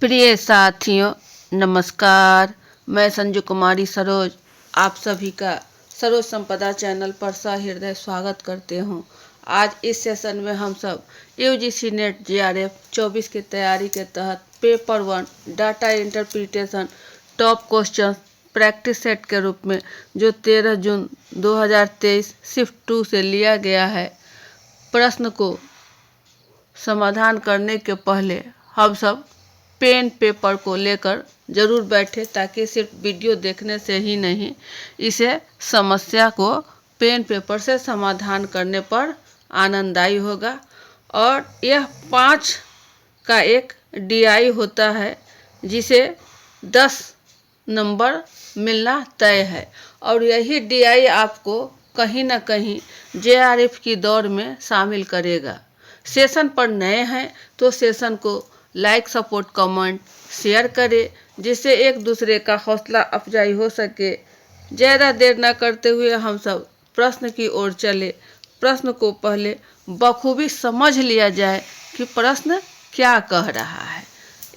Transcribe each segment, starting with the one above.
प्रिय साथियों नमस्कार। मैं संजू कुमारी सरोज आप सभी का सरोज संपदा चैनल पर सहृदय स्वागत करते हूं। आज इस सेशन में हम सब यूजीसी नेट जेआरएफ 24 की तैयारी के तहत paper 1 data interpretation top question practice set के रूप में जो 13 जून 2023 शिफ्ट 2 से लिया गया है, प्रश्न को समाधान करने के पहले हम सब पेन पेपर को लेकर जरूर बैठे, ताकि सिर्फ वीडियो देखने से ही नहीं, इसे समस्या को पेन पेपर से समाधान करने पर आनंददायी होगा। और यह 5 का एक डीआई होता है जिसे 10 नंबर मिलना तय है, और यही डीआई आपको कहीं ना कहीं जेआरएफ की दौड़ में शामिल करेगा। सेशन पर नए हैं तो सेशन को लाइक, सपोर्ट, कमेंट, शेयर करें, जिससे एक दूसरे का हौसला अफजाई हो सके। ज़्यादा देर न करते हुए हम सब प्रश्न की ओर चले। प्रश्न को पहले बखूबी समझ लिया जाए कि प्रश्न क्या कह रहा है।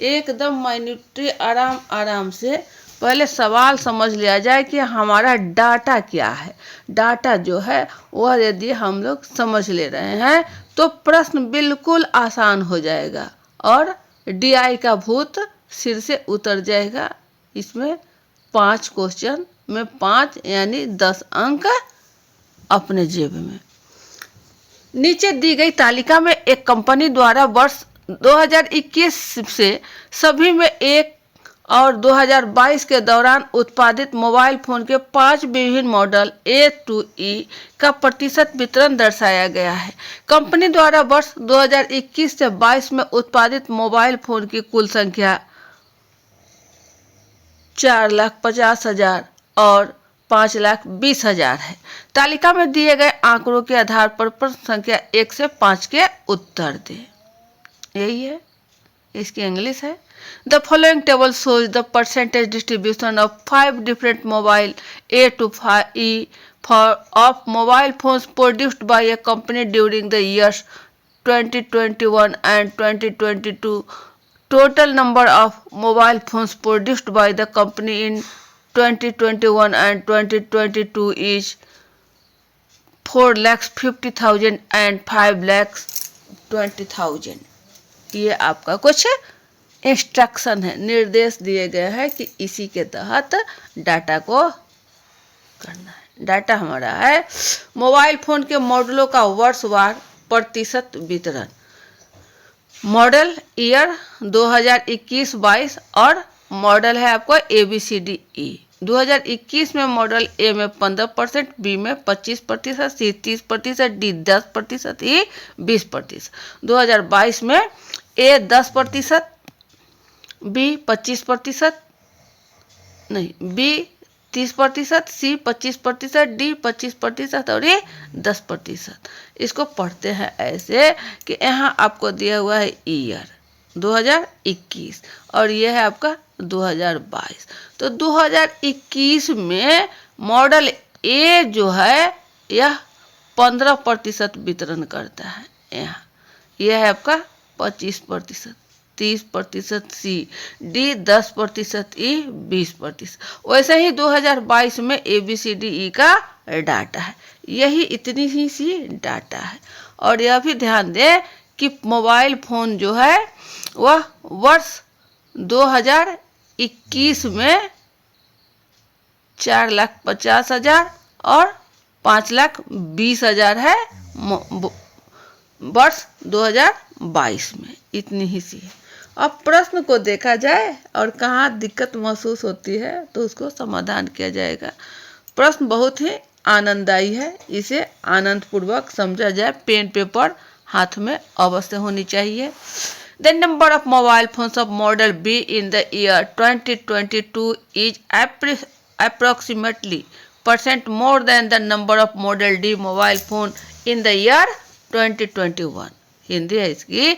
एकदम माइन्यूटली आराम आराम से पहले सवाल समझ लिया जाए कि हमारा डाटा क्या है। डाटा जो है वह यदि हम लोग समझ ले रहे हैं तो प्रश्न बिल्कुल आसान हो जाएगा और डीआई का भूत सिर से उतर जाएगा। इसमें 5 क्वेश्चन में 5 यानी 10 अंक अपने जेब में। नीचे दी गई तालिका में एक कंपनी द्वारा वर्ष 2021 से सभी में 1 और 2022 के दौरान उत्पादित मोबाइल फोन के 5 विभिन्न मॉडल A to E का प्रतिशत वितरण दर्शाया गया है। कंपनी द्वारा वर्ष 2021 से 22 में उत्पादित मोबाइल फोन की कुल संख्या 4,50,000 और 5,20,000 है। तालिका में दिए गए आंकड़ों के आधार पर प्रश्न संख्या 1 से 5 के उत्तर दें। यही है, इसकी इंग्लिश है। The following table shows the percentage distribution of 5 different mobile A to E of mobile phones produced by a company during the years 2021 and 2022. Total number of mobile phones produced by the company in 2021 and 2022 is 4,50,000 and 5,20,000। ये आपका कुछ instruction है, निर्देश दिए गए हैं कि इसी के तहत डाटा को करना है। डाटा हमारा है मोबाइल फोन के मॉडलों का वर्षवार प्रतिशत वितरण। मॉडल ईयर 2021-22 और मॉडल है आपको ABCDE। 2021 में मॉडल ए में 15%, बी में 25%, सी 30%, डी 10%, ई 20%। 2022 में ए 10%, बी 25%, नहीं बी 30%, सी 25%, डी 25% और ये 10%। इसको पढ़ते हैं ऐसे कि यहाँ आपको दिया हुआ है ईयर 2021 और यह है आपका 2022। तो 2021 में मॉडल ए जो है यह 15% वितरण करता है। यहाँ यह है आपका 25%, 30%, सी डी 10%, ई 20%। वैसे ही 2022 में ABCDE का डाटा है। यही इतनी ही सी डाटा है। और यह भी ध्यान दें कि मोबाइल फ़ोन जो है वह वर्ष 2021 में 4,50,000 और 5,20,000 है वर्ष 2022 में। इतनी ही सी है। अब प्रश्न को देखा जाए और कहाँ दिक्कत महसूस होती है तो उसको समाधान किया जाएगा। प्रश्न बहुत ही आनंददायी है, इसे आनंदपूर्वक समझा जाए। पेन पेपर हाथ में अवश्य होनी चाहिए। The number of mobile phones of model B in the year 2022 is approximately % more than the number of model D mobile phone in the year 2021। Hindi है इसकी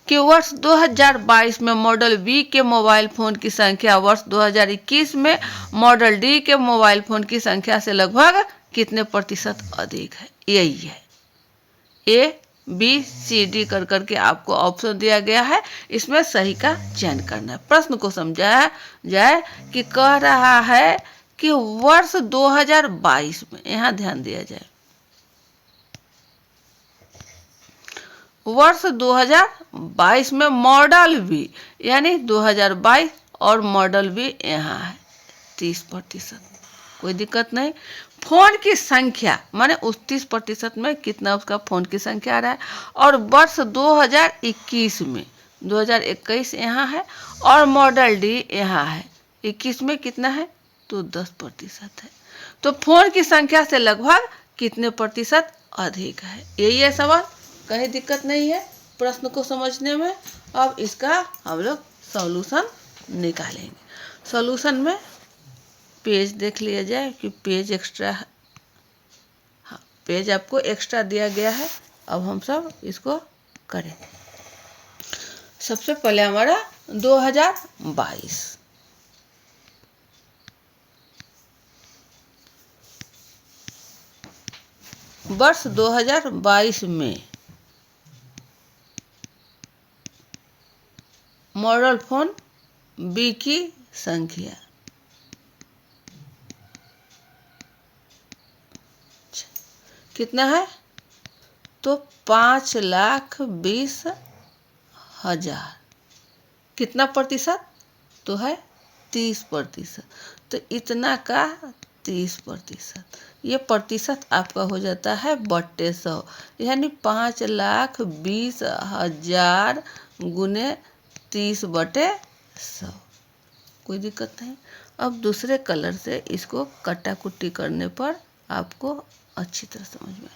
कि वर्ष 2022 में मॉडल बी के मोबाइल फ़ोन की संख्या वर्ष 2021 में मॉडल डी के मोबाइल फ़ोन की संख्या से लगभग कितने प्रतिशत अधिक है। यही है, ये बी सी डी कर करके आपको ऑप्शन दिया गया है, इसमें सही का चयन करना है। प्रश्न को समझाया जाए कि कह रहा है कि वर्ष 2022 में, यहाँ ध्यान दिया जाए, वर्ष 2022 में मॉडल भी, यानी 2022 और मॉडल भी यहाँ है 30%, कोई दिक्कत नहीं। फोन की संख्या माने उस 30% में कितना उसका फोन की संख्या आ रहा है, और वर्ष 2021 में 2021 यहाँ है और मॉडल डी यहाँ है, 21 में कितना है तो 10% है। तो फोन की संख्या से लगभग कितने प्रतिशत अधिक है, यही है सवाल, कहीं दिक्कत नहीं है प्रश्न को समझने में। अब इसका हम लोग सॉल्यूशन निकालेंगे। सॉल्यूशन में पेज देख लिया जाए कि पेज एक्स्ट्रा, हाँ पेज आपको एक्स्ट्रा दिया गया है। अब हम सब इसको करेंगे। सबसे पहले हमारा 2022, वर्ष 2022 में मॉडल फोन बी की संख्या, कितना है तो 5,20,000, कितना प्रतिशत तो है 30%, तो इतना का 30%, ये प्रतिशत आपका हो जाता है बट्टे 100, यानी 5,20,000 गुने 30/100, कोई दिक्कत नहीं। अब दूसरे कलर से इसको कटा कुट्टी करने पर आपको अच्छी तरह समझ में,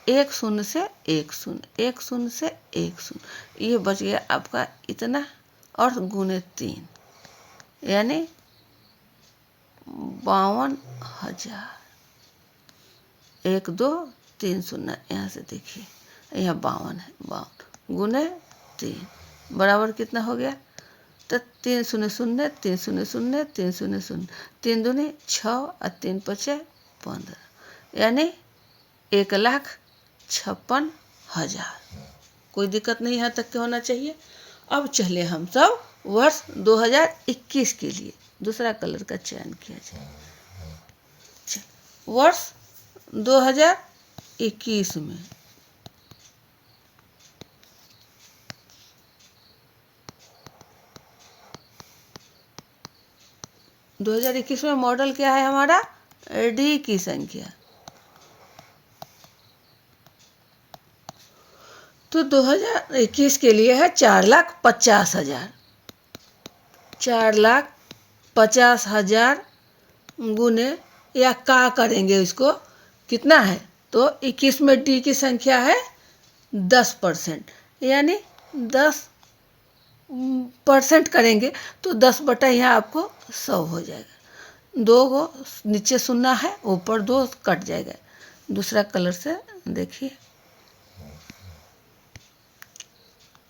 1 शून्य से 1 शून्य, 1 शून्य से 1 शून्य, ये बच गया आपका इतना और गुने 3, यानी 52,000, 1 2 3 शून्य, यहाँ से देखिए यहाँ 52 है, 52 गुने 3 बराबर कितना हो गया तो 3 शून्य शून्य 3 शून्य शून्य 3 शून्य शून्य, 3 दूनी 6 और 3 5 15, यानी 1,56,000, कोई दिक्कत नहीं यहाँ तक के होना चाहिए। अब चलिए हम सब वर्ष 2021 के लिए दूसरा कलर का चयन किया जाए। वर्ष 2021 में मॉडल क्या है हमारा डी की संख्या, तो 2021 के लिए है 4,50,000, 4,50,000 गुने, या का करेंगे इसको कितना है तो 21 में डी की संख्या है 10%, यानी 10% करेंगे तो 10 यहाँ आपको 100 हो जाएगा, 2 को नीचे शून्य है ऊपर 2 कट जाएगा। दूसरा कलर से देखिए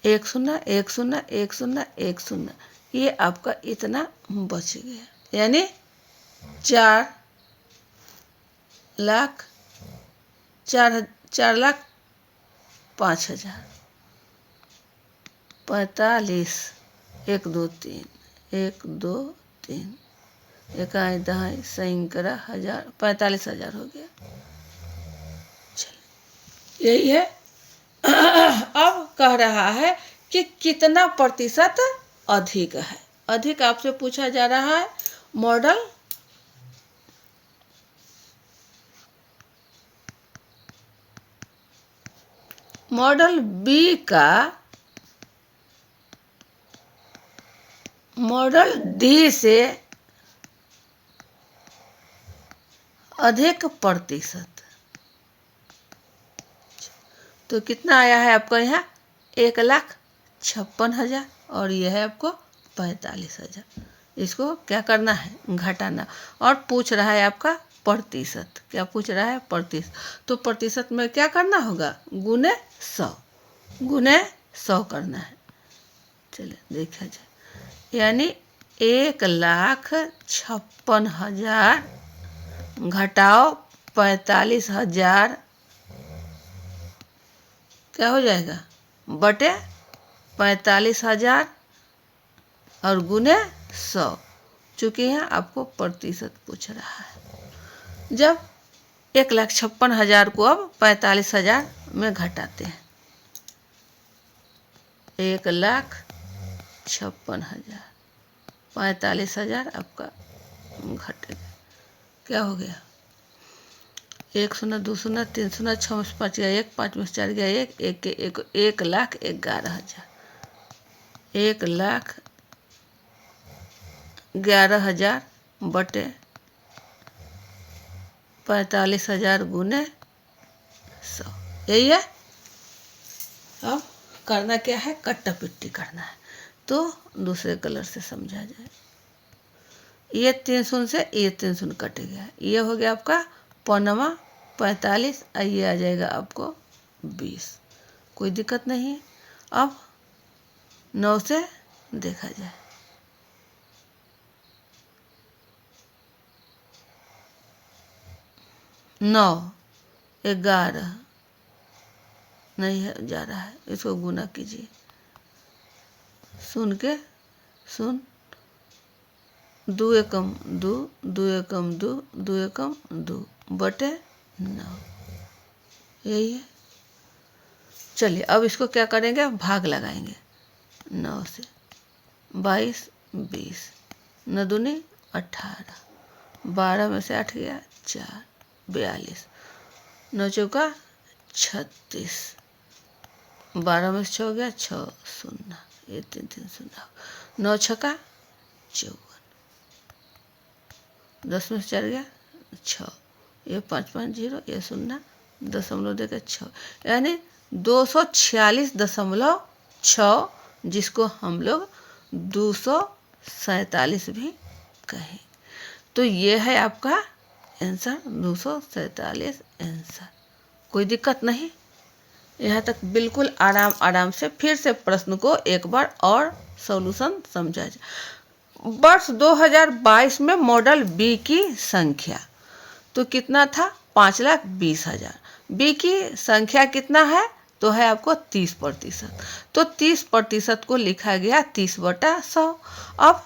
1 शून्य 1 शून्य 1 शून्य 1 शून्य, ये आपका इतना बच गया, यानी 4,05,000, 45, 1 2 3 1 2 3 इकाई दहाई सैंकड़ा हजार, 45,000 हो गया। चलिए यही है। अब कह रहा है कि कितना प्रतिशत अधिक है, अधिक आपसे पूछा जा रहा है। मॉडल बी का मॉडल डी से अधिक प्रतिशत, तो कितना आया है आपको यहाँ 1,56,000 और यह है आपको 45,000। इसको क्या करना है घटाना, और पूछ रहा है आपका प्रतिशत, क्या पूछ रहा है प्रतिशत, तो प्रतिशत में क्या करना होगा गुने 100 करना है। चलिए देखा जाए, यानी 1,56,000 घटाओ 45,000 क्या हो जाएगा, बटे 45,000 और गुने 100, चूँकि यहाँ आपको प्रतिशत पूछ रहा है। जब 1,56,000 को अब 45,000 में घटाते हैं, 1,56,000, 45,000 आपका घटेगा, क्या हो गया, 1 शून्य 2 शून्य 3 शून्य 6 में से 5 गया 1, 5 में से 4 गया 1, 1,11,000, 1,11,000 बटे 45,000 गुने 100, यही है। अब करना क्या है, कट्टा पिट्टी करना है, तो दूसरे कलर से समझा जाए। ये 3 शून्य से ये 3 शून्य कट गया, ये हो गया आपका पौनमा 45, ये आ जाएगा आपको 20, कोई दिक्कत नहीं है। अब 9 से देखा जाए, 9, 11 नहीं है, जा रहा है, इसको गुना कीजिए, सुन के सुन, 2 एकम 2, 2 एकम 2, 2 एकम 2 बटे 9, यही है। चलिए अब इसको क्या करेंगे, भाग लगाएंगे, 9 से 22, 20, 9 दूनी 18, 12 में से 8 गया 4, 42, 9 चौका 36, 12 में से 6 गया 6 शून्य, ये 3 3 शून्य, 9 छक्का 54, 10 में से 4 गया 6, ये 5 5 0, ये शून्य, दशमलव देकर 6, यानी 246.6, जिसको हम लोग 247 भी कहें। तो ये है आपका आंसर, 247 आंसर, कोई दिक्कत नहीं। यहाँ तक बिल्कुल आराम आराम से फिर से प्रश्न को एक बार और सॉल्यूशन समझा जाए। वर्ष 2022 में मॉडल बी की संख्या तो कितना था, 5,20,000। बी की संख्या कितना है, तो है आपको 30%, तो 30% को लिखा गया 30/100। अब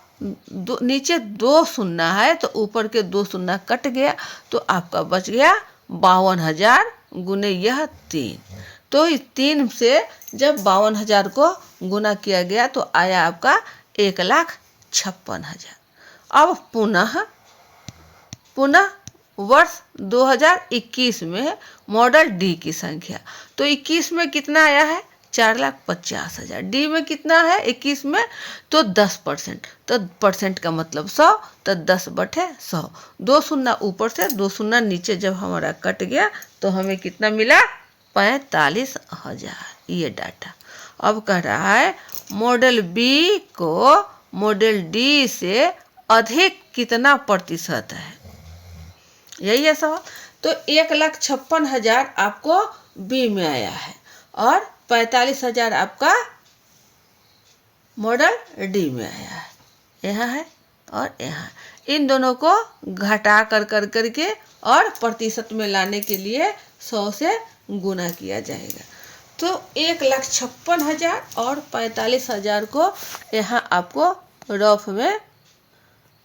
नीचे 2 शून्य है तो ऊपर के 2 शून्य कट गया, तो आपका बच गया 52,000 गुने यह 3। तो इस 3 से जब 52,000 को गुना किया गया तो आया आपका 1,56,000। अब पुनः वर्ष 2021 में मॉडल डी की संख्या, तो 21 में कितना आया है, 4,50,000। डी में कितना है 21 में, तो 10%, तो परसेंट का मतलब 100, तो 10/100, 2 शून्य ऊपर से 2 शून्य नीचे जब हमारा कट गया तो हमें कितना मिला, 45,000, ये डाटा। अब कह रहा है मॉडल बी को मॉडल डी से अधिक कितना प्रतिशत है, यही है सवाल। तो 1,56,000 आपको बी में आया है और 45,000 आपका मॉडल डी में आया है, यहाँ है और यहाँ। इन दोनों को घटा कर करके और प्रतिशत में लाने के लिए 100 से गुना किया जाएगा। तो 1,56,000 और 45,000 को यहाँ आपको रफ में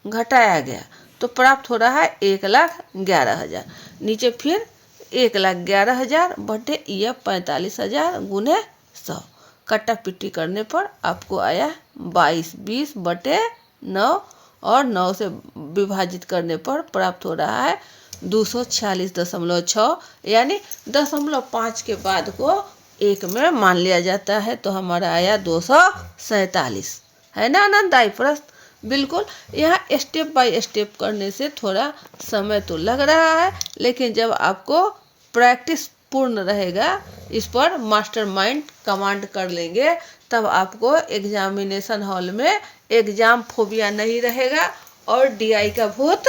घटाया गया तो प्राप्त हो रहा है 1,11,000। नीचे फिर 1,11,000 बटे यह 45,000 गुने 100, कट्टा पिट्टी करने पर आपको आया 22 बटे 9 और 9 से विभाजित करने पर प्राप्त हो रहा है 246.6, यानी 0.5 के बाद को 1 में मान लिया जाता है, तो हमारा आया 247। है ना आनंददायी प्रश्न, बिल्कुल। यहाँ स्टेप बाय स्टेप करने से थोड़ा समय तो लग रहा है, लेकिन जब आपको प्रैक्टिस पूर्ण रहेगा, इस पर मास्टरमाइंड कमांड कर लेंगे, तब आपको एग्जामिनेशन हॉल में एग्जाम फोबिया नहीं रहेगा और डीआई का भूत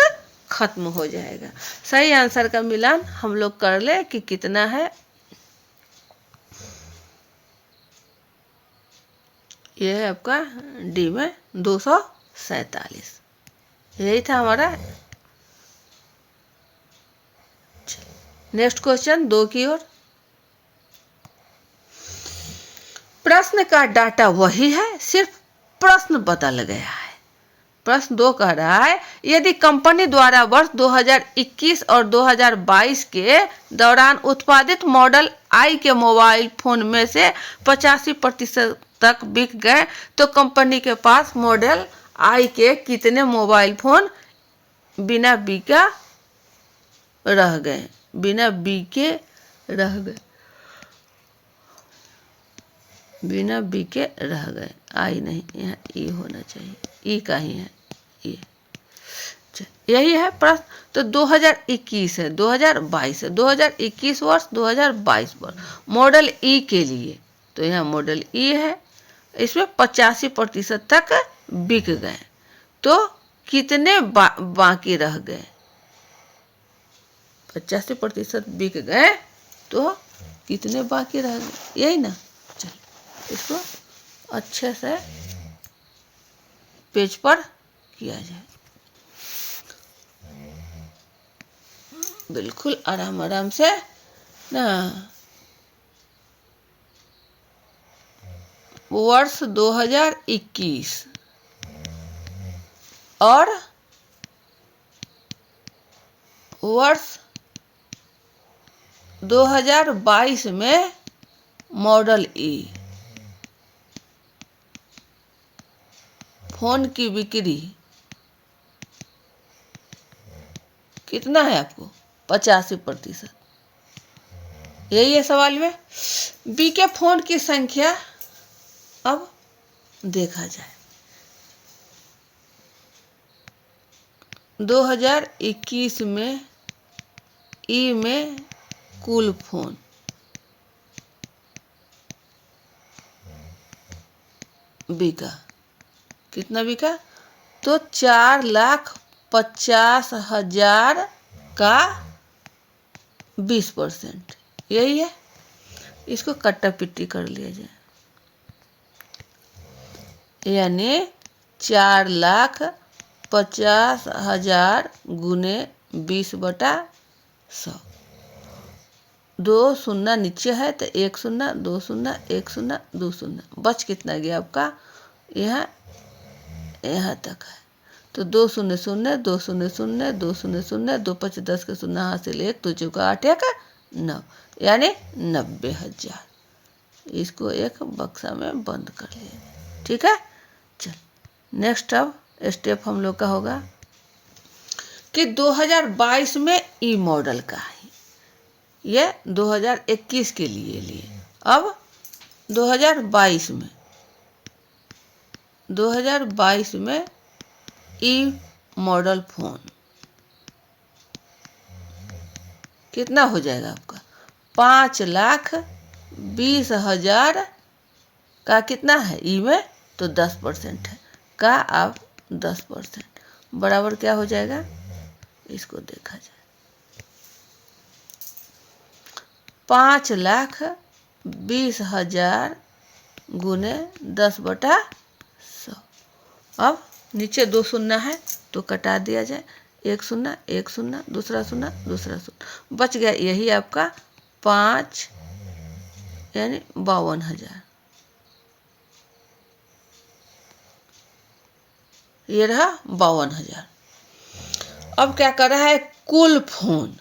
खत्म हो जाएगा। सही आंसर का मिलान हम लोग कर ले कि कितना है। यह है आपका डी में 247, यही था हमारा। नेक्स्ट क्वेश्चन 2 की ओर। प्रश्न का डाटा वही है, सिर्फ प्रश्न बदल गया है। प्रश्न 2 कह रहा है, यदि कंपनी द्वारा वर्ष 2021 और 2022 के दौरान उत्पादित मॉडल आई के मोबाइल फोन में से 85% तक बिक गए तो कंपनी के पास मॉडल आई के कितने मोबाइल फोन बिना बिके रह गए? बिना बिके रह गए, बिना बिके रह गए। आई नहीं, यहाँ ई होना चाहिए, ई का ही है ये। यही है प्रश्न। तो 2021 है, 2022 है, 2021 वर्ष, 2022 वर्ष मॉडल ई के लिए, तो यहाँ मॉडल ई है, इसमें 85% तक बिक गए तो कितने बाकी रह गए? 85% बिक गए तो कितने बाकी रह गए? यही ना। चलिए इसको अच्छे से पेज पर किया जाए, बिल्कुल आराम आराम से ना। वर्ष 2021 और वर्ष 2022 में मॉडल ई फोन की बिक्री कितना है आपको? 85%। यही है सवाल में। बिके फोन की संख्या अब देखा जाए। 2021 में ई में कुल फोन बिका, कितना बिका? तो 4,50,000 का 20%, यही है। इसको कट्टा पिट्टी कर लिया जाए, यानी 4,50,000 गुने 20/100। 2 शून्य नीचे है तो 1 शून्य, 2 शून्य, 1 शून्य, 2 शून्य, बच कितना गया आपका? यहाँ तक है। तो 2 शून्य शून्य, 2 शून्य शून्य, 2 शून्य शून्य, 2 5 10 के शून्य हासिल 1, 2 चौका 8 1 9, यानी 90,000। इसको एक बक्सा में बंद कर लिए, ठीक है। चल नेक्स्ट अब स्टेप हम लोग का होगा कि 2022 में ई मॉडल का है, ये 2021 के लिए। अब 2022 में ई मॉडल फोन कितना हो जाएगा आपका? 5,20,000 का कितना है ई में? तो 10% है का, आप 10% बराबर क्या हो जाएगा? इसको देखा जाए, 5,20,000 गुने 10/100। अब नीचे 2 शून्य है तो कटा दिया जाए, 1 शून्य, 1 शून्य, दूसरा शून्य, दूसरा शून्य, बच गया यही आपका 5, यानी 52,000। ये रहा 52,000। अब क्या कर रहा है? कुल फोन,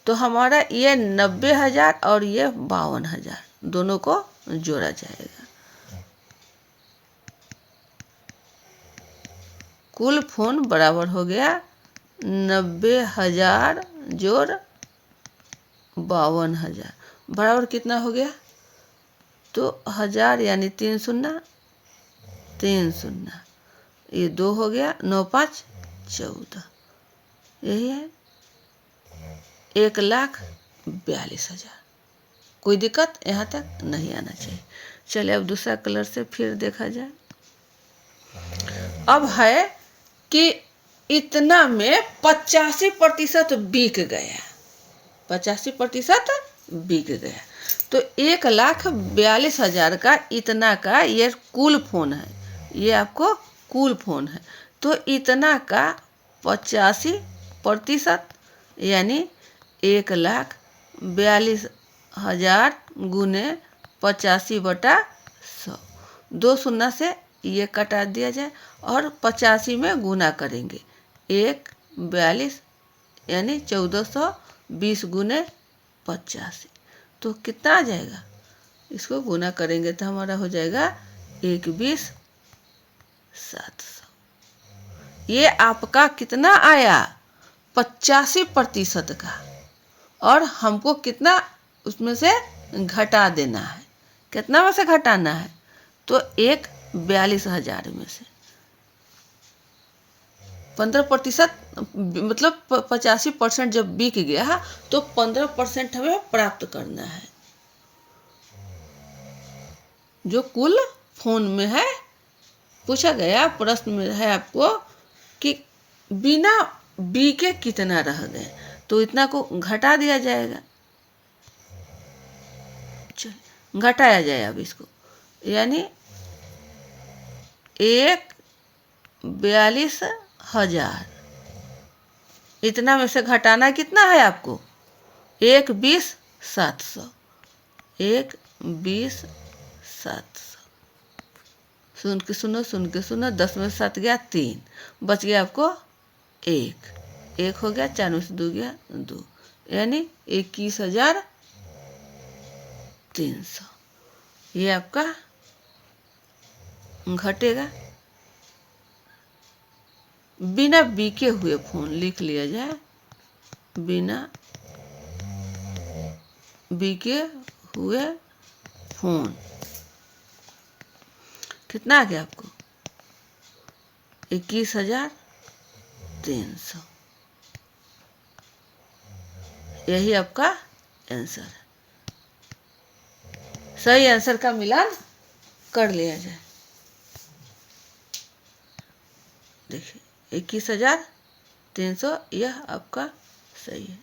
तो हमारा ये 90,000 और ये 52,000 दोनों को जोड़ा जाएगा। कुल फोन बराबर हो गया 90,000 जोड़ 52,000 बराबर कितना हो गया? तो 1000 यानी 3 शून्य, 3 शून्य, ये 2 हो गया, 9 5 14, यही है 1,42,000। कोई दिक्कत यहाँ तक नहीं आना चाहिए। चलिए अब दूसरा कलर से फिर देखा जाए। अब है कि इतना में 85% बिक गया, 85% बिक गया, तो 1,42,000 का इतना का ये कुल फोन है, ये आपको कुल फोन है। तो इतना का 85% यानी 1,42,000 गुने 85/100, 2 शून्य से ये कटा दिया जाए और 85 में गुना करेंगे। 1 42 यानी 1420 गुने 85, तो कितना आ जाएगा? इसको गुना करेंगे तो हमारा हो जाएगा 21,700। ये आपका कितना आया? 85% का, और हमको कितना उसमें से घटा देना है। कितना में से घटाना है? तो 42,000 में से 15%, मतलब 85% जब बिक गया तो 15% हमें प्राप्त करना है, जो कुल फोन में है। पूछा गया प्रश्न में है आपको कि बिना बिके कितना रह गए, तो इतना को घटा दिया जाएगा। चलिए घटाया जाए अब इसको, यानी 1,42,000 इतना में से घटाना कितना है आपको? 21,700। 21,700 सुन के सुनो, सुन के सुनो। 10 में से 7 गया 3, बच गया आपको 1 हो गया। 4 में से 2 गया 2, यानी 21,300 ये आपका घटेगा। बिना बिके हुए फोन लिख लिया जाए, बिना बिके हुए फोन कितना आ गया आपको? 21,300। यही आपका आंसर है। सही आंसर का मिलान कर लिया जाए। देखिए 21,300 यह आपका सही है।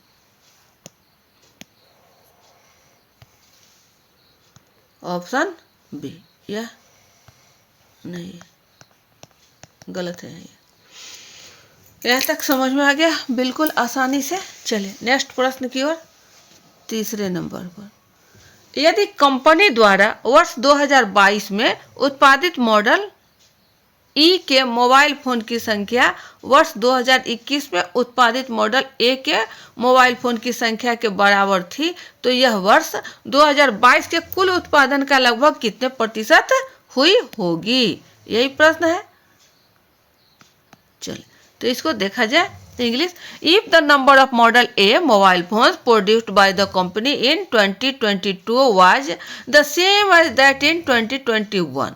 ऑप्शन बी यह नहीं है, गलत है ये। यहाँ तक समझ में आ गया बिल्कुल आसानी से। चलिए नेक्स्ट प्रश्न की ओर। तीसरे नंबर पर, यदि कंपनी द्वारा वर्ष 2022 में उत्पादित मॉडल ई के मोबाइल फोन की संख्या वर्ष 2021 में उत्पादित मॉडल ए के मोबाइल फोन की संख्या के बराबर थी, तो यह वर्ष 2022 के कुल उत्पादन का लगभग कितने प्रतिशत हुई होगी? यही प्रश्न है। चलिए तो इसको देखा जाए English. If the number of model a mobile phones produced by the company in 2022 was the same as that in 2021,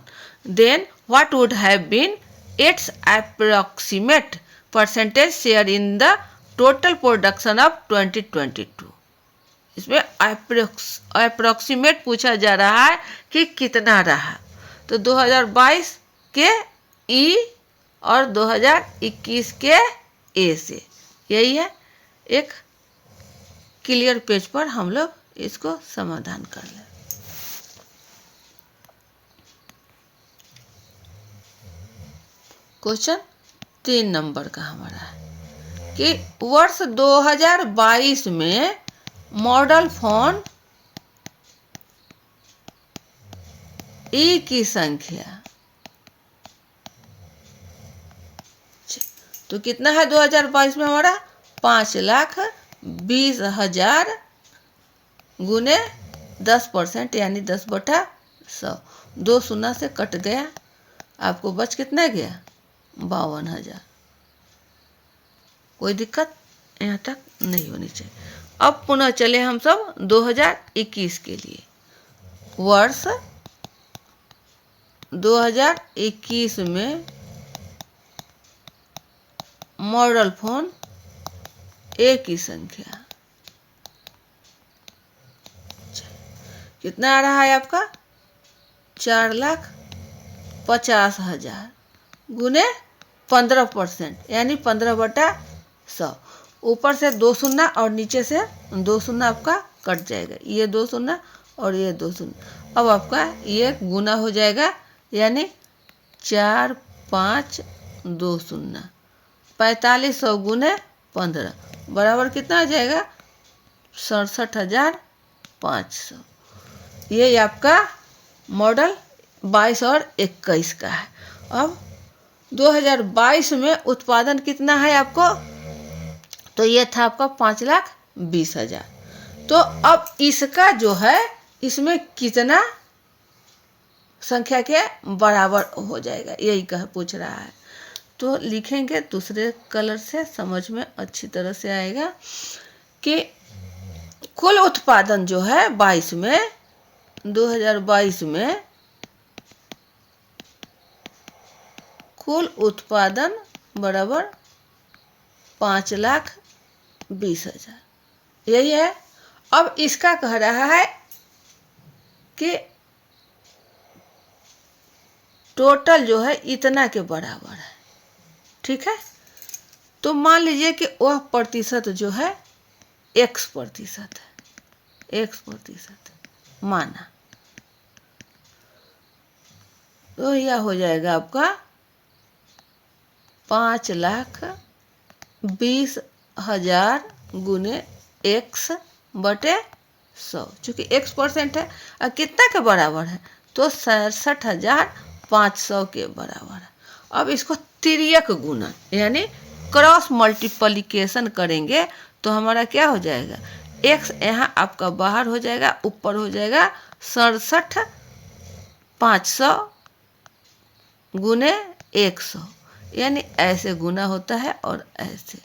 then what would have been its approximate percentage share in the total production of 2022? इसमें approximate पूछा जा रहा है कि कितना रहा। तो 2022 के ई और 2021 के ए से, यही है। एक क्लियर पेज पर हम लोग इसको समाधान कर लें। क्वेश्चन 3 नंबर का हमारा है कि वर्ष 2022 में मॉडल फोन ई की संख्या, तो कितना है 2022 में हमारा? 5,20,000 गुने 10%, यानी 10/100। 2 शून्य से कट गया, आपको बच कितना गया? 52,000। कोई दिक्कत यहाँ तक नहीं होनी चाहिए। अब पुनः चले हम सब 2021 के लिए। वर्ष 2021 में मॉडल फोन ए की संख्या कितना आ रहा है आपका? 4,50,000 गुने 15%, यानी 15/100। ऊपर से 2 शून्य और नीचे से 2 शून्य आपका कट जाएगा। ये 2 शून्य और ये 2 शून्य। अब आपका ये गुना हो जाएगा, यानी 4,5,2,0 4500 गुने 15 बराबर कितना आ जाएगा? 67,500। ये आपका मॉडल 2022 और 21 का है। अब 2022 में उत्पादन कितना है आपको, तो ये था आपका 5,20,000। तो अब इसका जो है इसमें कितना संख्या के बराबर हो जाएगा, यही पूछ रहा है। तो लिखेंगे दूसरे कलर से, समझ में अच्छी तरह से आएगा कि कुल उत्पादन जो है 22 में 2022 में कुल उत्पादन बराबर 5,20,000, यही है। अब इसका कह रहा है कि टोटल जो है इतना के बराबर है, ठीक है। तो मान लीजिए कि वह प्रतिशत जो है x% है, x% माना, तो यह हो जाएगा आपका 5,20,000 गुने x/100, चूंकि x% है और कितना के बराबर है, तो 67,500 के बराबर है। अब इसको तिर्यक गुणन यानी क्रॉस मल्टीप्लिकेशन करेंगे तो हमारा क्या हो जाएगा, x यहाँ आपका बाहर हो जाएगा, ऊपर हो जाएगा 67,500 गुने 100, यानी ऐसे गुना होता है और ऐसे,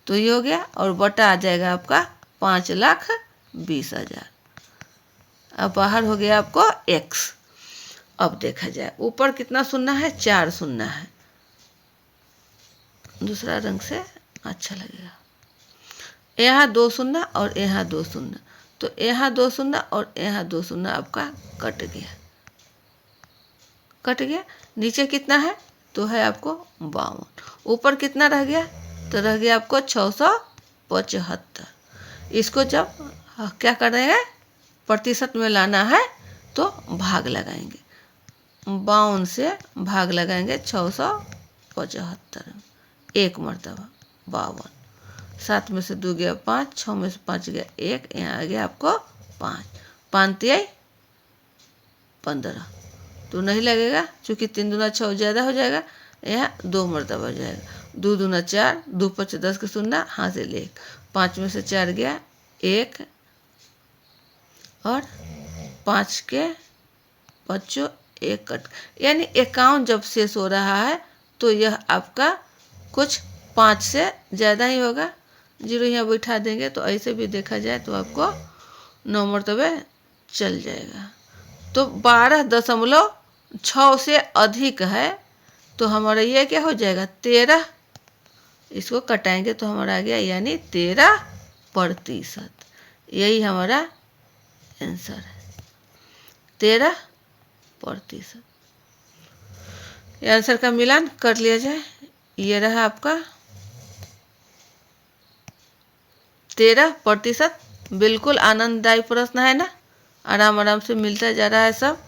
तो ये हो गया। और बटा आ जाएगा आपका 5,20,000। अब बाहर हो गया आपको x। अब देखा जाए ऊपर कितना शून्य है, 4 शून्य है। दूसरा रंग से अच्छा लगेगा। यहाँ 2 शून्य और यहाँ 2 शून्य, तो यहाँ 2 शून्य और यहाँ 2 शून्य आपका कट गया। नीचे कितना है, तो है आपको 52। ऊपर कितना रह गया, तो रह गया आपको 675। इसको जब क्या करेंगे, प्रतिशत में लाना है तो भाग लगाएंगे, 52 से भाग लगाएंगे 675, एक मरतबा 52। 7 में से 2 गया 5, 6 में से 5 गया 1, यहाँ आ गया आपको 5, 5 तिहाई 15, तो नहीं लगेगा चूँकि 3 दूना 6 ज़्यादा हो जाएगा, यहाँ 2 मरतबा हो जाएगा। 2 दूना 4, 2 5 10 के शून्य, हाथ से ले 5 में से 4 गया 1 और 5 के 5 1 कट, यानी 51 जब शेष हो रहा है तो यह आपका कुछ 5 से ज़्यादा ही होगा। 0 यहाँ बैठा देंगे तो ऐसे भी देखा जाए तो आपको 9 मरतबे चल जाएगा। तो 12.6 से अधिक है तो हमारा ये क्या हो जाएगा, 13। इसको कटाएंगे तो हमारा आ गया यानी 13%। यही हमारा आंसर है, 13%। ये आंसर का मिलान कर लिया जाए। ये रहा आपका 13%। बिल्कुल आनंददायी प्रश्न है ना, आराम आराम से मिलता जा रहा है, सब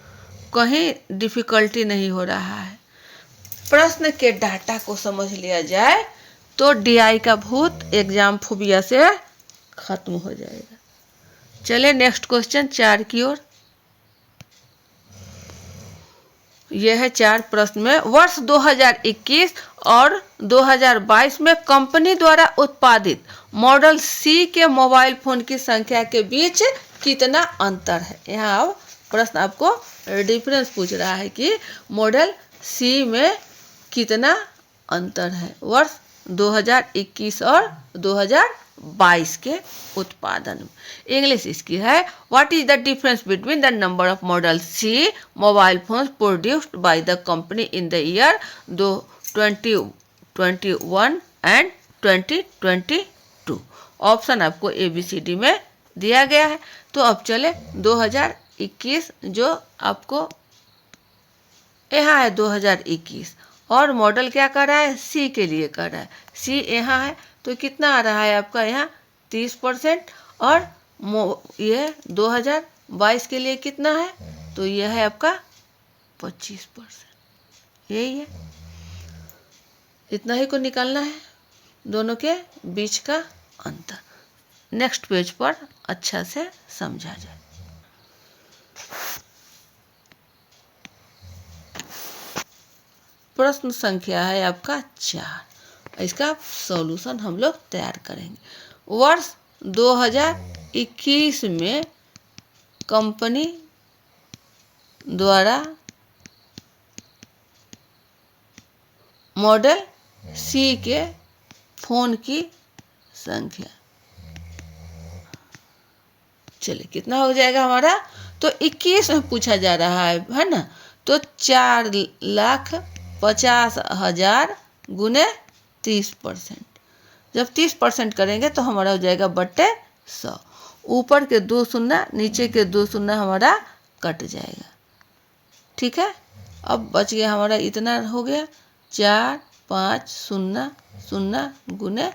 कहीं डिफिकल्टी नहीं हो रहा है। प्रश्न के डाटा को समझ लिया जाए तो डीआई का भूत एग्जाम फोबिया से खत्म हो जाएगा। चले नेक्स्ट क्वेश्चन 4 की ओर। यह है 4 प्रश्न में, वर्ष 2021 और 2022 में कंपनी द्वारा उत्पादित मॉडल सी के मोबाइल फोन की संख्या के बीच कितना अंतर है। यहाँ अब प्रश्न आपको डिफरेंस पूछ रहा है कि मॉडल सी में कितना अंतर है वर्ष 2021 और 2022 के उत्पादन में। इंग्लिश इसकी है, what is the difference between the number of model C mobile phones produced by the company in the year 2021 and 2022। Option आपको ABCD में दिया गया है। तो अब चले 2021, जो आपको यहाँ है 2021 और मॉडल क्या कर रहा है, सी के लिए कर रहा है। सी यहाँ है तो कितना आ रहा है आपका यहाँ 30%, और ये 2022 के लिए कितना है, तो यह है आपका 25%। यही है, इतना ही को निकालना है, दोनों के बीच का अंतर। नेक्स्ट पेज पर अच्छा से समझा जाए। प्रश्न संख्या है आपका 4। इसका सॉल्यूशन हम लोग तैयार करेंगे। वर्ष 2021 में कंपनी द्वारा मॉडल सी के फोन की संख्या, चलिए कितना हो जाएगा हमारा, तो 21 में पूछा जा रहा है ना, तो 4,50,000 गुने 30%। जब 30% करेंगे तो हमारा हो जाएगा बट्टे 100। ऊपर के 2 शून्य नीचे के 2 शून्य हमारा कट जाएगा। ठीक है, अब बच गया हमारा इतना हो गया 4,5,0,0 गुने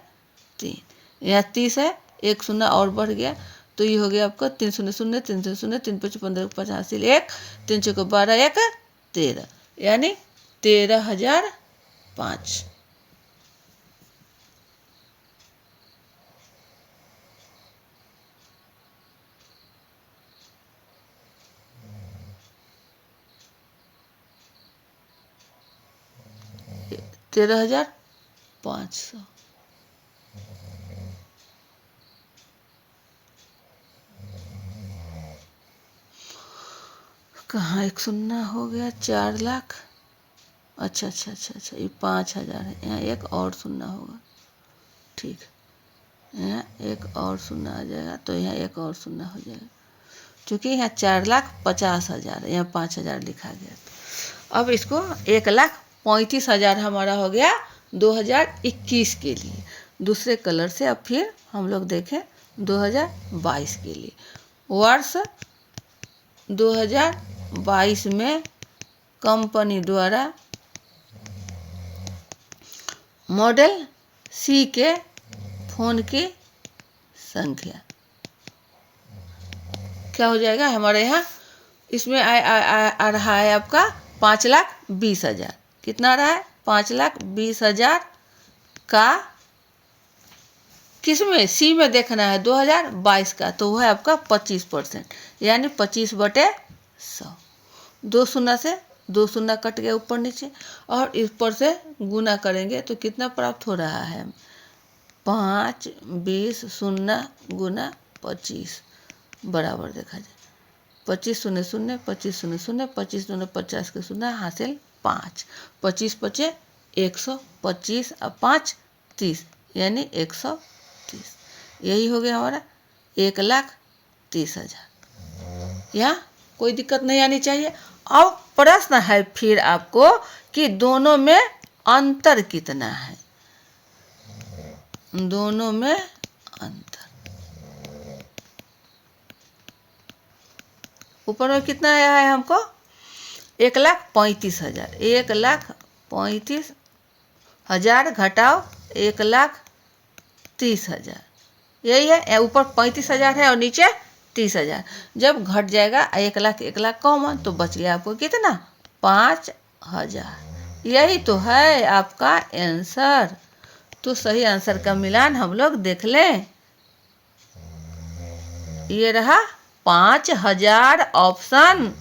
3। यहाँ 30 है, 1 शून्य और बढ़ गया तो ये हो गया आपका 3 शून्य शून्य 3 शून्य शून्य 3 5 15 50 1 3 6 12 1 13, यानी 13,005। तेरह हजार 500। कहाँ 1 शून्य हो गया, 4 लाख। अच्छा, ये 5,000 है, यहाँ एक और शून्य होगा। ठीक, यहाँ एक और शून्य आ जाएगा तो यहाँ एक और शून्य हो जाएगा, क्योंकि यहाँ 4,50,000 है, यहाँ 5,000 लिखा गया। अब इसको 1,35,000 हमारा हो गया 2021 के लिए। दूसरे कलर से अब फिर हम लोग देखें 2022 के लिए। वर्ष 2022 में कंपनी द्वारा मॉडल सी के फोन की संख्या क्या हो जाएगा हमारे यहाँ, इसमें आ रहा है आपका 5,20,000। कितना आ रहा है, 5,20,000 का किस में, सी में देखना है 2022 का, तो वो है आपका 25%, यानी 25/100। 2 शून्य से 2 शून्य कट गया ऊपर नीचे, और ऊपर से गुना करेंगे तो कितना प्राप्त हो रहा है, 5 20 शून्य गुना 25 बराबर देखा जाए 25 शून्य शून्य 25 शून्य शून्य 25 शून्य 50 के शून्य हासिल 5, 25 पचे 125 और 5 30, यानी 130। यही हो गया हमारा 1,30,000। यहाँ कोई दिक्कत नहीं आनी चाहिए। अब प्रश्न है फिर आपको कि दोनों में अंतर कितना है, दोनों में अंतर। ऊपर में कितना आया है हमको, 1,35,000। 1,35,000 घटाओ 1,30,000, यही है। ऊपर 35,000 है और नीचे 30,000। जब घट जाएगा 1,00,000 कॉमन, तो बच गया आपको कितना, 5,000। यही तो है आपका आंसर। तो सही आंसर का मिलान हम लोग देख लें, ये रहा 5,000, ऑप्शन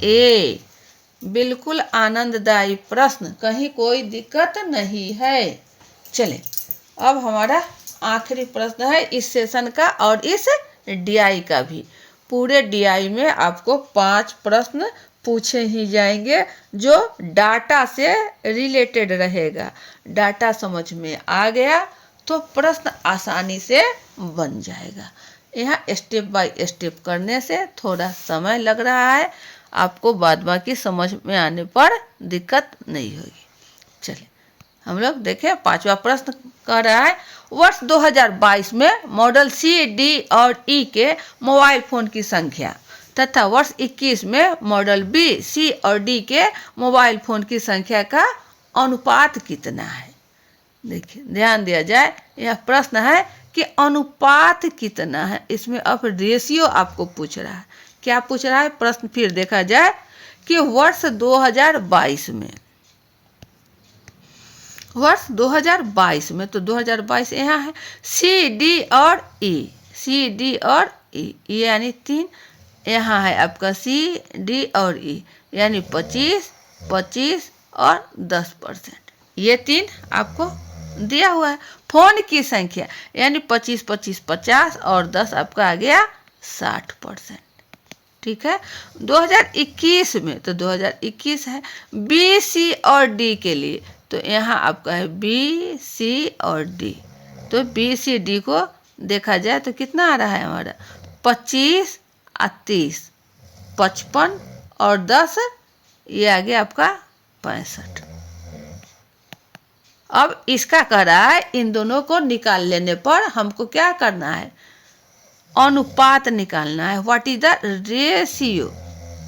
ए। बिल्कुल आनंददायी प्रश्न, कहीं कोई दिक्कत नहीं है। चले, अब हमारा आखिरी प्रश्न है इस सेशन का और इस डीआई का भी। पूरे डीआई में आपको 5 प्रश्न पूछे ही जाएंगे जो डाटा से रिलेटेड रहेगा। डाटा समझ में आ गया तो प्रश्न आसानी से बन जाएगा। यहाँ स्टेप बाय स्टेप करने से थोड़ा समय लग रहा है, आपको बाद बाकी समझ में आने पर दिक्कत नहीं होगी। चलिए हम लोग देखें, 5वां प्रश्न कह रहा है वर्ष 2022 में मॉडल सी, डी और ई के मोबाइल फ़ोन की संख्या तथा वर्ष 21 में मॉडल बी, सी और डी के मोबाइल फ़ोन की संख्या का अनुपात कितना है। देखिए ध्यान दिया जाए, यह प्रश्न है कि अनुपात कितना है। इसमें अब रेशियो आपको पूछ रहा है। क्या पूछ रहा है प्रश्न, फिर देखा जाए कि वर्ष 2022 में, तो 2022 यहाँ है सी डी और ई, सी डी और ई, यानी 3। यहाँ है आपका सी डी और ई, यानी 25 25 और 10%। ये 3 आपको दिया हुआ है। फोन की संख्या यानी 25 25 50 और 10 आपका आ गया 60%। ठीक है। 2021 में तो 2021 है। बी सी और डी के लिए तो यहाँ आपका है बी सी और डी। तो बी सी डी को देखा जाए तो कितना आ रहा है हमारा 25 और 30, 55 और 10, ये आ गया आपका 65। अब इसका कह रहा है इन दोनों को निकाल लेने पर हमको क्या करना है, अनुपात निकालना है। What is the ratio.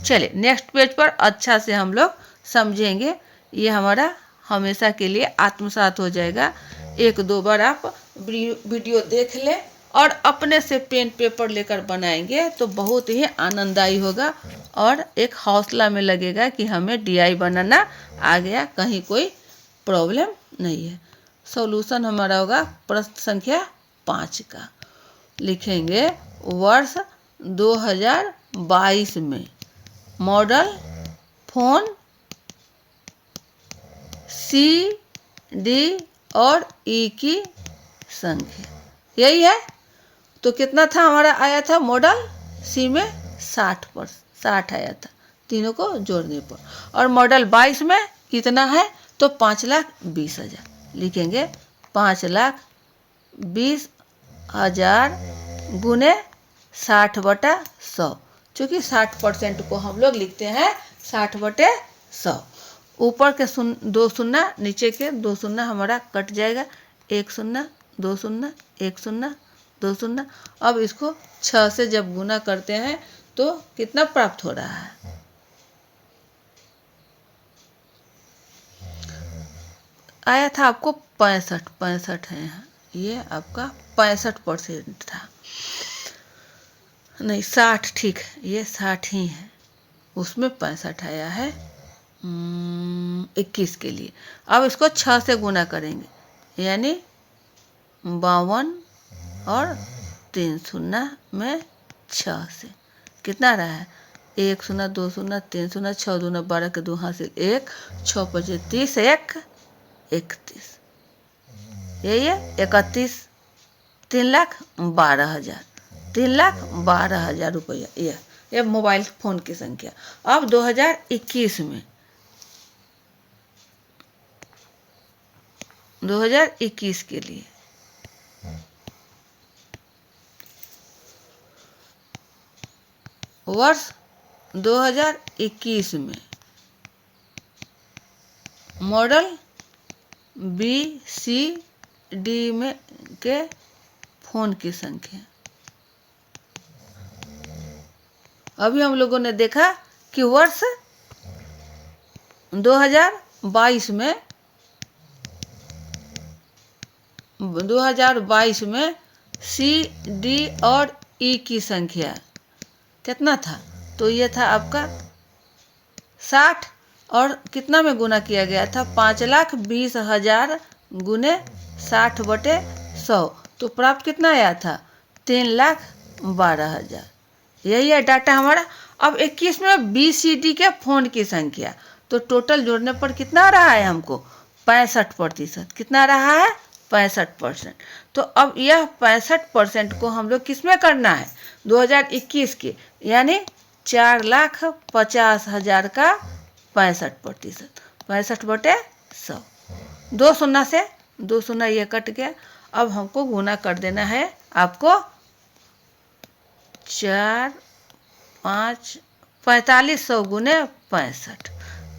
चलिए नेक्स्ट पेज पर अच्छा से हम लोग समझेंगे। ये हमारा हमेशा के लिए आत्मसात हो जाएगा। एक दो बार आप वीडियो देख लें और अपने से पेन पेपर लेकर बनाएंगे तो बहुत ही आनंददायी होगा और एक हौसला में लगेगा कि हमें डीआई बनाना आ गया, कहीं कोई प्रॉब्लम नहीं है। सॉल्यूशन हमारा होगा प्रश्न संख्या 5 का। लिखेंगे वर्ष 2022 में मॉडल फोन सी डी और ई की संख्या यही है। तो कितना था हमारा आया था मॉडल सी में 60 आया था तीनों को जोड़ने पर। और मॉडल 22 में कितना है तो 5,20,000। लिखेंगे 5,20,000 गुने 60/100, चूँकि 60% को हम लोग लिखते हैं 60/100। ऊपर के 2 शून्य, नीचे के 2 शून्य हमारा कट जाएगा। 1 शून्य 2 शून्य 1 शून्य 2 शून्य। अब इसको 6 से जब गुना करते हैं तो कितना प्राप्त हो रहा है, आया था आपको 65 है यहाँ। ये आपका 65% था, नहीं 60, ठीक है ये 60 ही है, उसमें 65 आया है 21 के लिए। अब इसको 6 से गुना करेंगे यानी 52 और 3 शून्य में 6 से कितना रहा है 1 शून्य 2 शून्य 3 शून्य 6 दूना 12 के 2 हासिल 1, 6 पचे 30, 1 31, यही है 31। 3,12,000, 3,12,000 रुपया यह मोबाइल फ़ोन की संख्या। अब 2021 में 2021 के लिए वर्ष 2021 में मॉडल बी सी डी में के फोन की संख्या। अभी हम लोगों ने देखा कि वर्ष 2022 में सी डी और ई की संख्या कितना था तो ये था आपका 60 और कितना में गुना किया गया था 5,20,000 गुने 60/100 तो प्राप्त कितना आया था 3,12,000। यही है डाटा हमारा। अब 21 में बी सी डी के फोन की संख्या तो टोटल जोड़ने पर कितना रहा है हमको 65%। कितना रहा है 65%। तो अब यह 65% को हम लोग किस में करना है 2021 के यानी 4,50,000 का 65%, 65/100। 2 शून्य से 2 शून्य ये कट गया। अब हमको गुना कर देना है आपको 4, 5, 4500 गुने 65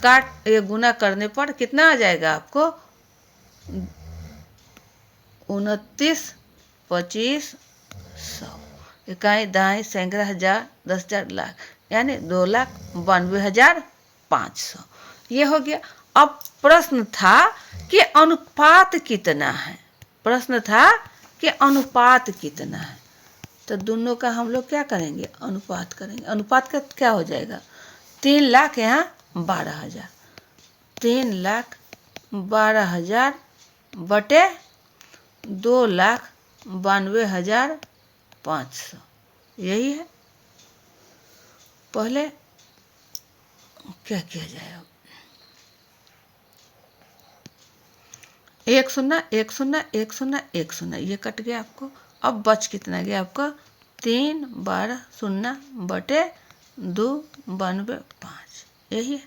काट ये गुना करने पर कितना आ जाएगा आपको 29, 25, 100, इकाई दाएँ सैकड़ा हजार 10,000 लाख यानी 2,92,500 ये हो गया। अब प्रश्न था कि अनुपात कितना है, प्रश्न था कि अनुपात कितना है। तो दोनों का हम लोग क्या करेंगे अनुपात करेंगे। अनुपात का क्या हो जाएगा 3 लाख यहाँ 12,000, 3,12,000 बटे 2,92,500 यही है। पहले क्या किया जाए एक शून्य एक शून्य एक शून्य एक शून्य, ये कट गया आपको। अब बच कितना गया आपका 3 12 शून्य बटे 2 92 5, यही है।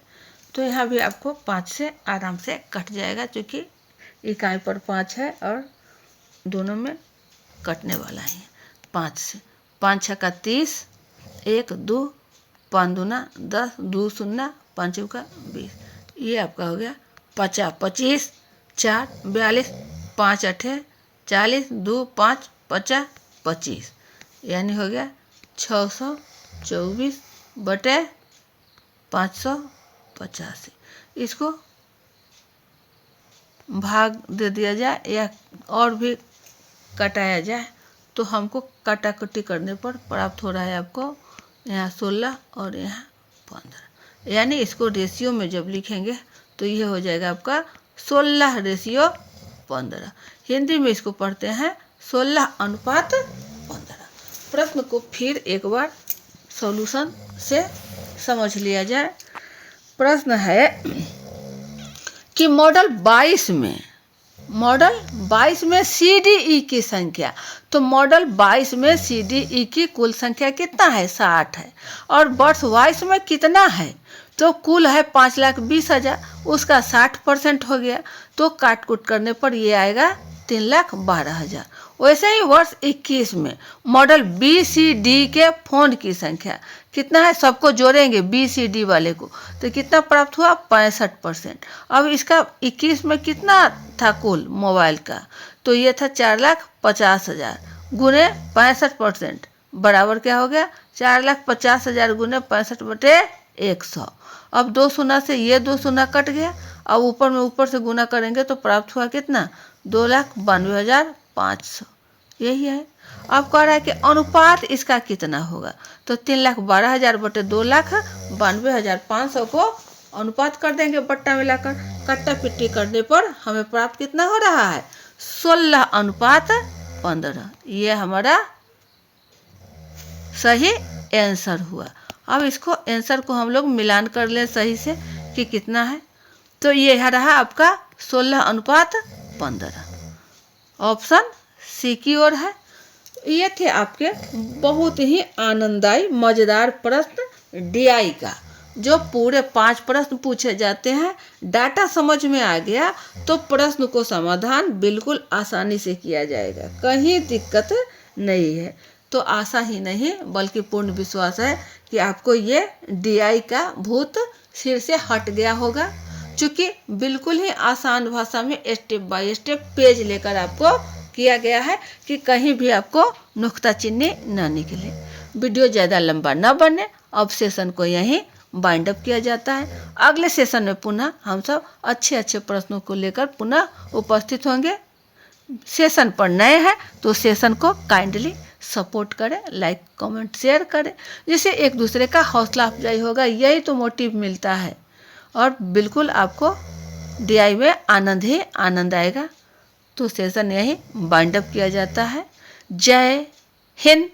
तो यहाँ भी आपको 5 से आराम से कट जाएगा, क्योंकि इकाई पर 5 है और दोनों में कटने वाला ही है 5 से। 5 छक्का 30, 1 2 5 दूना 10, 2 शून्य 5 चौका 20, ये आपका हो गया 50 25 4 42 5 8 40 2 5 50 25, यानी हो गया 624 बटे 585। इसको भाग दे दिया जाए या और भी कटाया जाए तो हमको काटाकुटी करने पर प्राप्त हो रहा है आपको यहाँ 16 और यहाँ 15, यानी इसको रेशियो में जब लिखेंगे तो ये हो जाएगा आपका 16:15। हिंदी में इसको पढ़ते हैं 16:15। प्रश्न को फिर एक बार सॉल्यूशन से समझ लिया जाए। प्रश्न है कि मॉडल 22 में CDE की संख्या, तो मॉडल 22 में CDE की कुल संख्या कितना है 60 है, और वर्ष 22 में कितना है, तो कुल है 5,20,000, उसका 60% हो गया, तो काट कूट करने पर ये आएगा 3,12,000। वैसे ही वर्ष 21 में मॉडल BCD के फोन की संख्या कितना है, सबको जोड़ेंगे BCD वाले को, तो कितना प्राप्त हुआ 65%। अब इसका 21 में कितना था कुल मोबाइल का, तो ये था 4,50,000 गुने 65% बराबर क्या हो गया 4,50,000 गुने 65 बटे 100। अब 2 शून्य से ये 2 शून्य कट गया, अब ऊपर से गुना करेंगे तो प्राप्त हुआ कितना 2,92,500, यही है। अब कह रहा है कि अनुपात इसका कितना होगा, तो 3,12,000 बटे 2,92,500 को अनुपात कर देंगे बट्टा मिलाकर, कट्टा पिट्टी करने पर हमें प्राप्त कितना हो रहा है 16:15। ये हमारा सही आंसर हुआ। अब इसको आंसर को हम लोग मिलान कर लें सही से कि कितना है, तो ये रहा आपका 16:15, ऑप्शन सी की ओर है। ये थे आपके बहुत ही आनंददायी मज़ेदार प्रश्न DI का, जो पूरे 5 प्रश्न पूछे जाते हैं। डाटा समझ में आ गया तो प्रश्न को समाधान बिल्कुल आसानी से किया जाएगा, कहीं दिक्कत नहीं है। तो आशा ही नहीं बल्कि पूर्ण विश्वास है कि आपको ये DI का भूत सिर से हट गया होगा, क्योंकि बिल्कुल ही आसान भाषा में स्टेप बाय स्टेप पेज लेकर आपको किया गया है कि कहीं भी आपको नुक्ता चिन्ह न निकले। वीडियो ज़्यादा लंबा न बने, अब सेशन को यहीं बाइंड अप किया जाता है। अगले सेशन में पुनः हम सब अच्छे प्रश्नों को लेकर पुनः उपस्थित होंगे। सेशन पर नए हैं तो सेशन को काइंडली सपोर्ट करें, लाइक कमेंट शेयर करें, जिससे एक दूसरे का हौसला अफजाई होगा। यही तो मोटिव मिलता है और बिल्कुल आपको DI में आनंद ही आनंद आएगा। तो सेशन यही बाइंड अप किया जाता है। जय हिंद,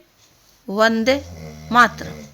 वंदे मातरम।